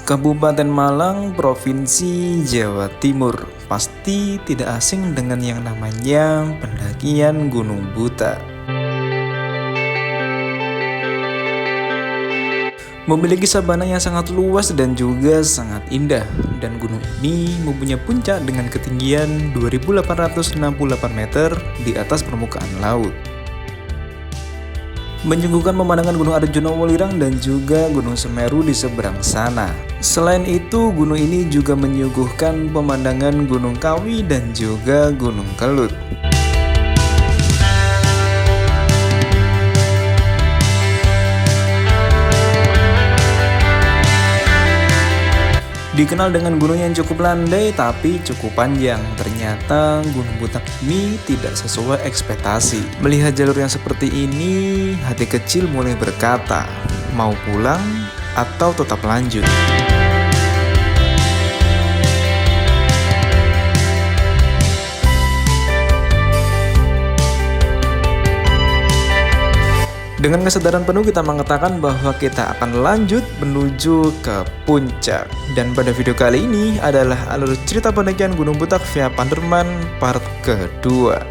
Kabupaten Malang, Provinsi Jawa Timur. Pasti tidak asing dengan yang namanya pendakian Gunung Buta. Memiliki sabana yang sangat luas dan juga sangat indah, dan gunung ini mempunyai puncak dengan ketinggian 2.868 meter di atas permukaan laut. Menyuguhkan pemandangan Gunung Arjuna Welirang dan juga Gunung Semeru di seberang sana. Selain itu, gunung ini juga menyuguhkan pemandangan Gunung Kawi dan juga Gunung Kelut. Dikenal dengan gunung yang cukup landai tapi cukup panjang. Ternyata Gunung Buta ini tidak sesuai ekspektasi. Melihat jalur yang seperti ini, hati kecil mulai berkata, mau pulang atau tetap lanjut? Dengan kesadaran penuh kita mengatakan bahwa kita akan lanjut menuju ke puncak. Dan pada video kali ini adalah alur cerita pendakian Gunung Buta via Panderman part kedua.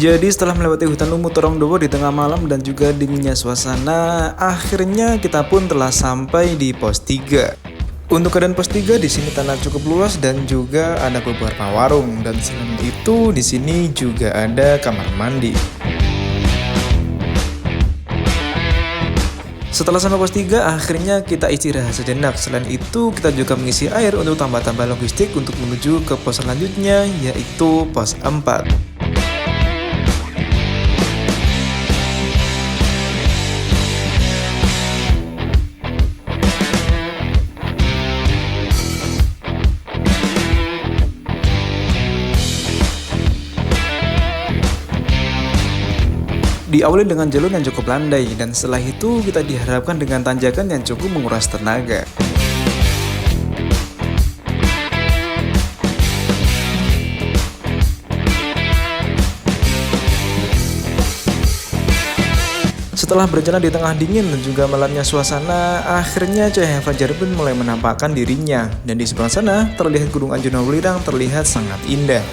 Jadi setelah melewati hutan lumut Torongdowo di tengah malam dan juga dinginnya suasana, akhirnya kita pun telah sampai di pos 3. Untuk keadaan pos 3 di sini tanah cukup luas dan juga ada beberapa warung, dan selain itu di sini juga ada kamar mandi. Setelah sampai pos 3, akhirnya kita istirahat sejenak. Selain itu, kita juga mengisi air untuk tambah-tambah logistik untuk menuju ke pos selanjutnya, yaitu pos 4. Diawali dengan jalur yang cukup landai, dan setelah itu kita diharapkan dengan tanjakan yang cukup menguras tenaga. Setelah berjalan di tengah dingin dan juga malamnya suasana, akhirnya cahaya fajar pun mulai menampakkan dirinya, dan di seberang sana terlihat Gunung Arjuna Welirang terlihat sangat indah.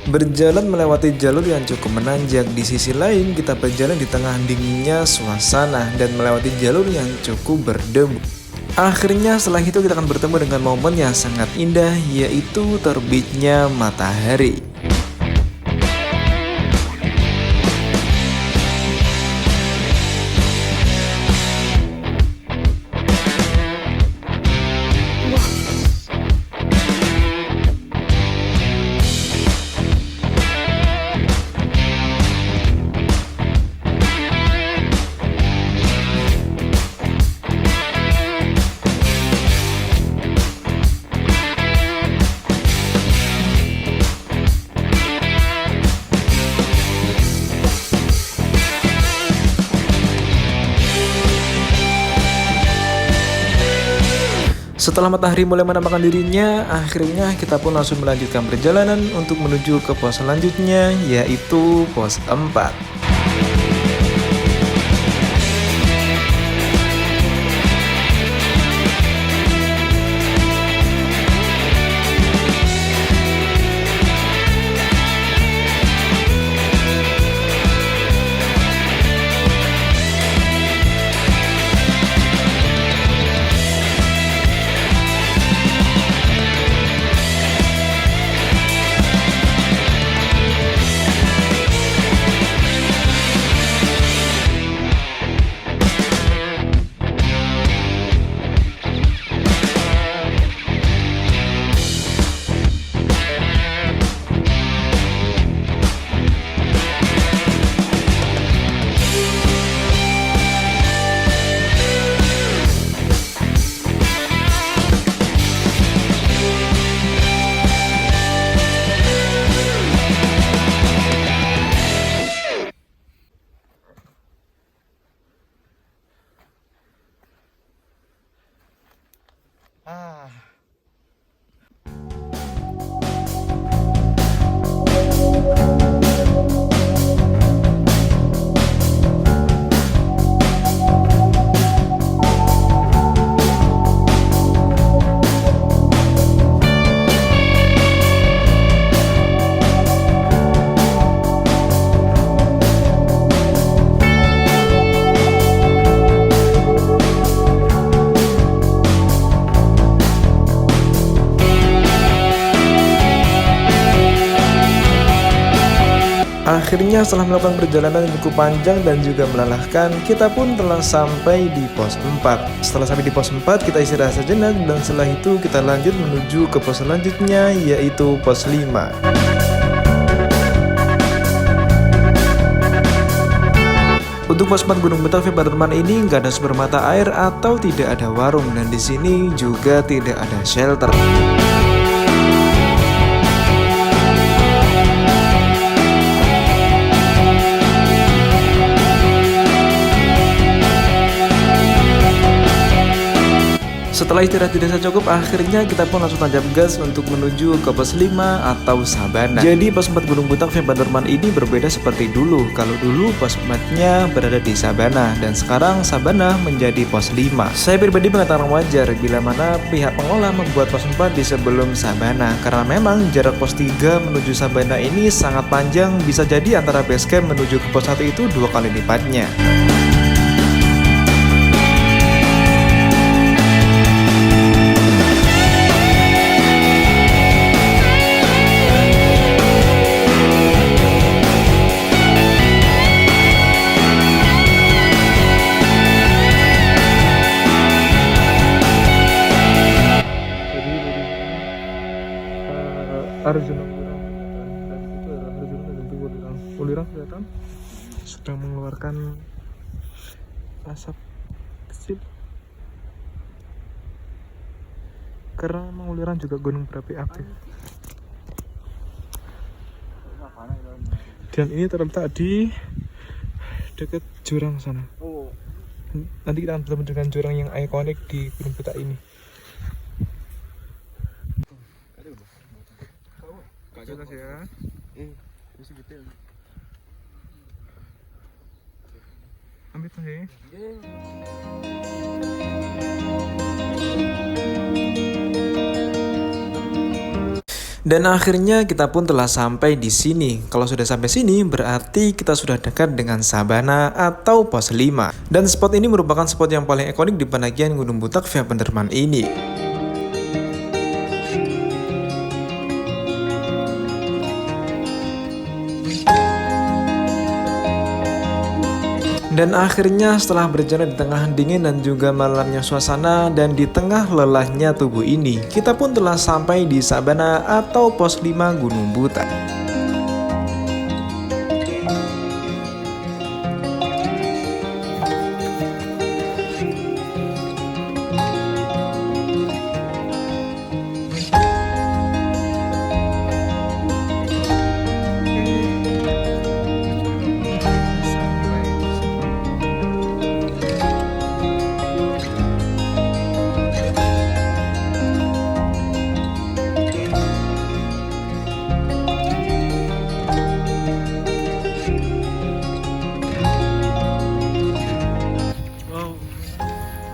Berjalan melewati jalur yang cukup menanjak, di sisi lain kita berjalan di tengah dinginnya suasana dan melewati jalur yang cukup berdebu. Akhirnya setelah itu kita akan bertemu dengan momen yang sangat indah, yaitu terbitnya matahari. Setelah matahari mulai menampakkan dirinya, akhirnya kita pun langsung melanjutkan perjalanan untuk menuju ke pos selanjutnya, yaitu pos 4. Ah. Akhirnya setelah melakukan perjalanan yang cukup panjang dan juga melelahkan, kita pun telah sampai di pos 4. Setelah sampai di pos 4, kita istirahat sejenak dan setelah itu kita lanjut menuju ke pos selanjutnya, yaitu pos 5. Untuk pos 4 Gunung Butak via Panderman ini nggak ada sumber mata air atau tidak ada warung, dan di sini juga tidak ada shelter. Setelah istirahat di desa cukup, akhirnya kita pun langsung tancap gas untuk menuju ke pos 5 atau Sabana. Jadi pos 4 Gunung Butak via Panderman ini berbeda seperti dulu. Kalau dulu pos 4-nya berada di Sabana dan sekarang Sabana menjadi pos 5. Saya pribadi mengatakan wajar bila mana pihak pengolah membuat pos 4 di sebelum Sabana, karena memang jarak pos 3 menuju Sabana ini sangat panjang, bisa jadi antara base camp menuju ke pos 1 itu 2 kali lipatnya. Arjuna dan itu adalah Arjuna dan Ulirang kelihatan sudah mengeluarkan asap kecil karena memang Ulirang juga gunung berapi aktif, dan ini terletak di dekat jurang sana. Nanti kita akan bertemu dengan jurang yang ikonik di Gunung Butak ini. Terima kasih ya. Ambil sih. Dan akhirnya kita pun telah sampai di sini. Kalau sudah sampai sini berarti kita sudah dekat dengan Sabana atau pos 5. Dan spot ini merupakan spot yang paling ikonik di pendakian Gunung Butak via Panderman ini. Dan akhirnya setelah berjalan di tengah dingin dan juga malamnya suasana dan di tengah lelahnya tubuh ini, kita pun telah sampai di Sabana atau pos 5 Gunung Butak.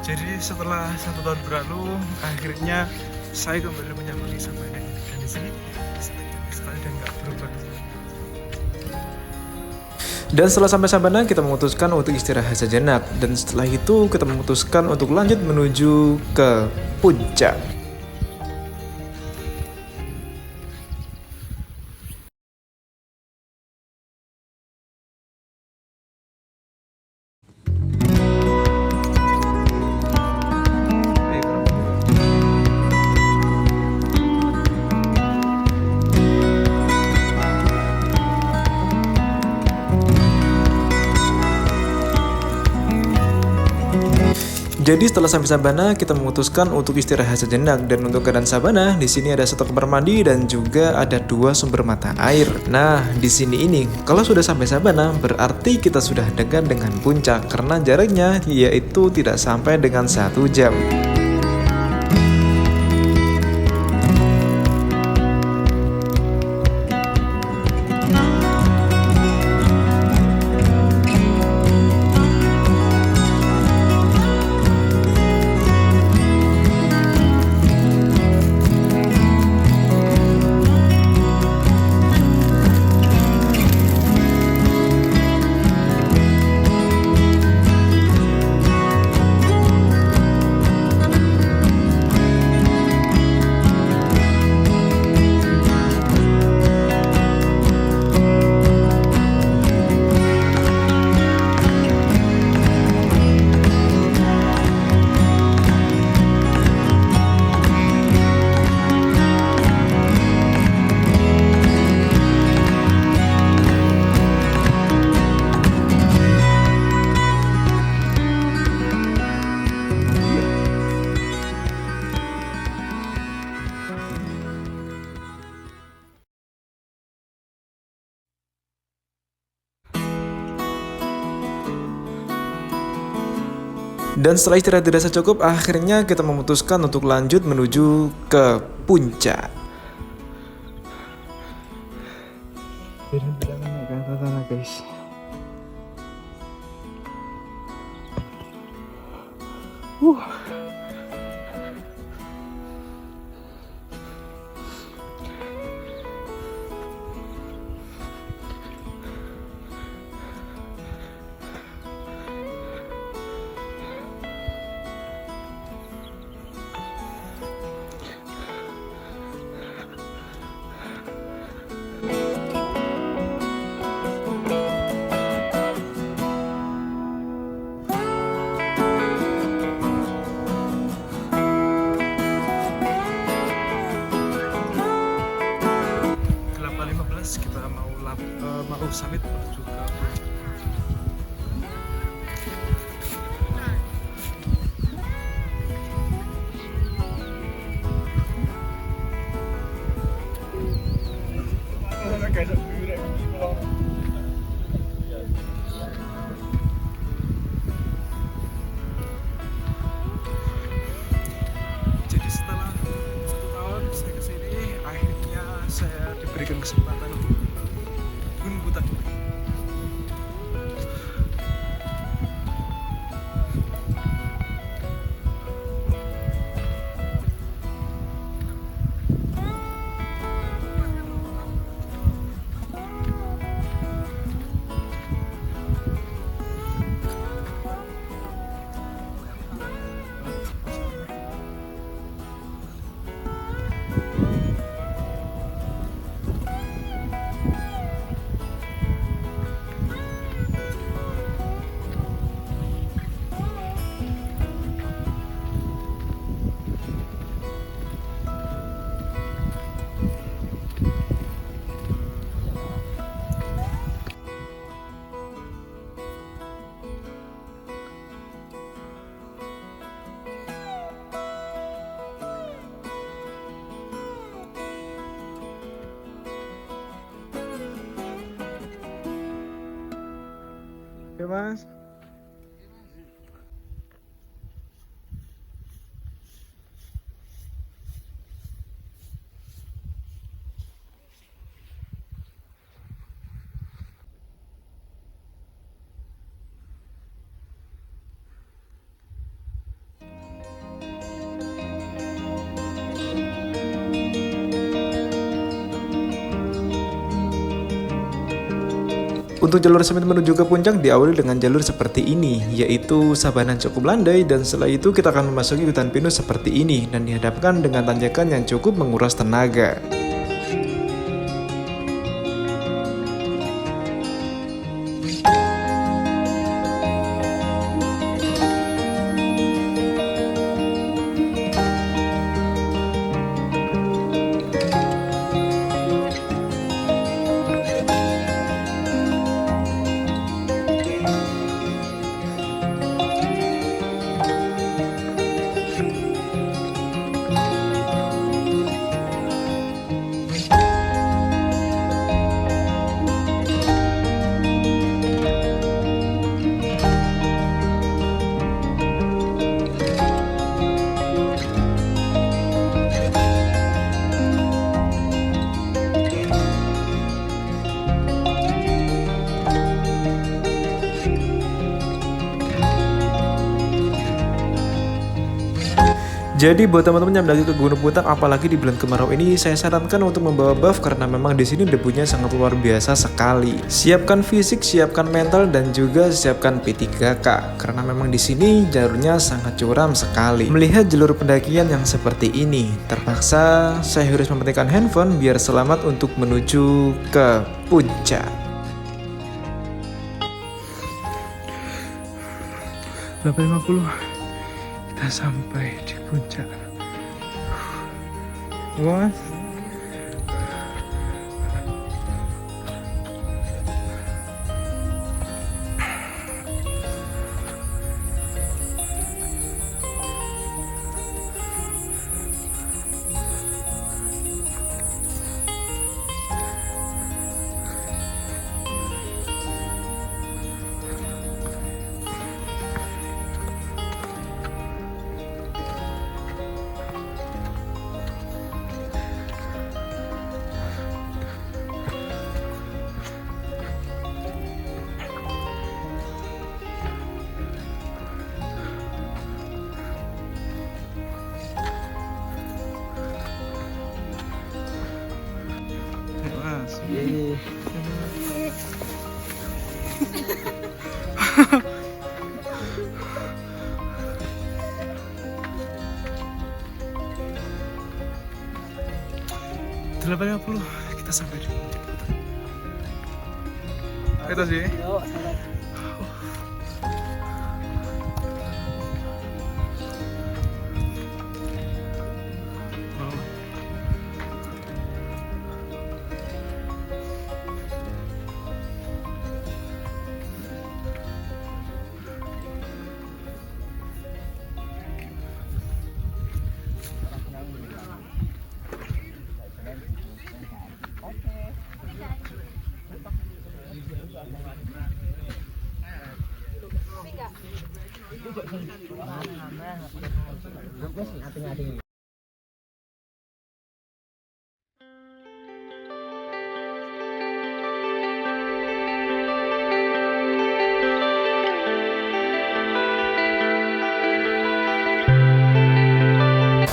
Jadi setelah 1 tahun berlalu, akhirnya saya kembali menyambangi Sabana ini. Dan di sini sekali dan nggak berubah. Dan setelah sampai Sabana, kita memutuskan untuk istirahat sejenak. Dan setelah itu kita memutuskan untuk lanjut menuju ke puncak. Jadi setelah sampai Sabana, kita memutuskan untuk istirahat sejenak, dan untuk keadaan Sabana di sini ada 1 kamar mandi dan juga ada 2 sumber mata air. Nah, di sini ini kalau sudah sampai Sabana berarti kita sudah dekat dengan puncak karena jaraknya yaitu tidak sampai dengan 1 jam. Dan setelah istirahat dirasa cukup, akhirnya kita memutuskan untuk lanjut menuju ke puncak. Guys. Kita mau summit menuju ke jadi setelah 1 tahun saya kesini, akhirnya saya diberikan kesempatan untuk Gunung Puntang. Oke, Mas. Untuk jalur summit menuju ke puncak diawali dengan jalur seperti ini, yaitu sabanan cukup landai, dan setelah itu kita akan memasuki hutan pinus seperti ini dan dihadapkan dengan tanjakan yang cukup menguras tenaga. Jadi buat teman-teman yang mendaki ke Gunung Puntang, apalagi di bulan kemarau ini, saya sarankan untuk membawa buff karena memang di sini debunya sangat luar biasa sekali. Siapkan fisik, siapkan mental, dan juga siapkan P3K karena memang di sini jalurnya sangat curam sekali. Melihat jalur pendakian yang seperti ini, terpaksa saya harus mementingkan handphone biar selamat untuk menuju ke puncak. 8.50 kita sampai di puncak. Wah, Puluh kita sampai di kita sih.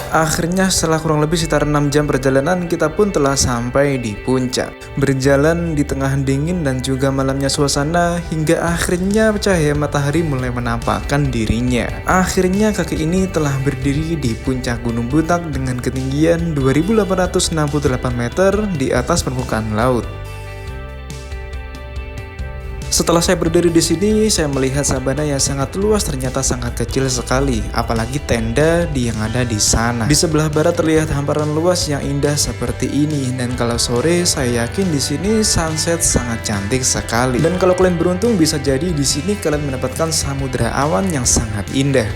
Akhirnya setelah kurang lebih sekitar 6 jam perjalanan, kita pun telah sampai di puncak. Berjalan di tengah dingin dan juga malamnya suasana, hingga akhirnya cahaya matahari mulai menampakkan dirinya. Akhirnya kaki ini telah berdiri di puncak Gunung Butak dengan ketinggian 2868 meter di atas permukaan laut. Setelah saya berdiri di sini, saya melihat sabana yang sangat luas ternyata sangat kecil sekali, apalagi tenda yang ada di sana. Di sebelah barat terlihat hamparan luas yang indah seperti ini, dan kalau sore saya yakin di sini sunset sangat cantik sekali. Dan kalau kalian beruntung bisa jadi di sini kalian mendapatkan samudra awan yang sangat indah.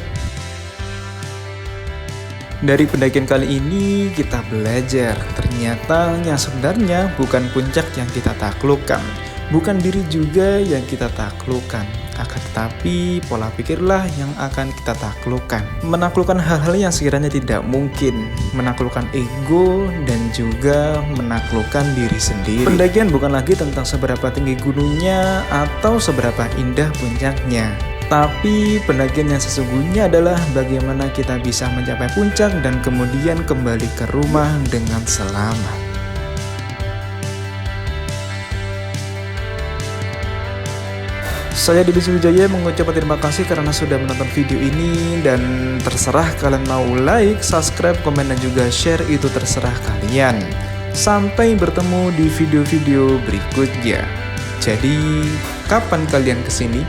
Dari pendakian kali ini kita belajar ternyata yang sebenarnya bukan puncak yang kita taklukkan, bukan diri juga yang kita taklukkan, akan tetapi pola pikirlah yang akan kita taklukkan. Menaklukkan hal-hal yang sekiranya tidak mungkin, menaklukkan ego dan juga menaklukkan diri sendiri. Pendakian bukan lagi tentang seberapa tinggi gunungnya atau seberapa indah puncaknya, tapi pendakian yang sesungguhnya adalah bagaimana kita bisa mencapai puncak dan kemudian kembali ke rumah dengan selamat. Saya Didi Wijaya mengucapkan terima kasih karena sudah menonton video ini, dan terserah kalian mau like, subscribe, komen, dan juga share, itu terserah kalian. Sampai bertemu di video-video berikutnya. Jadi, kapan kalian kesini?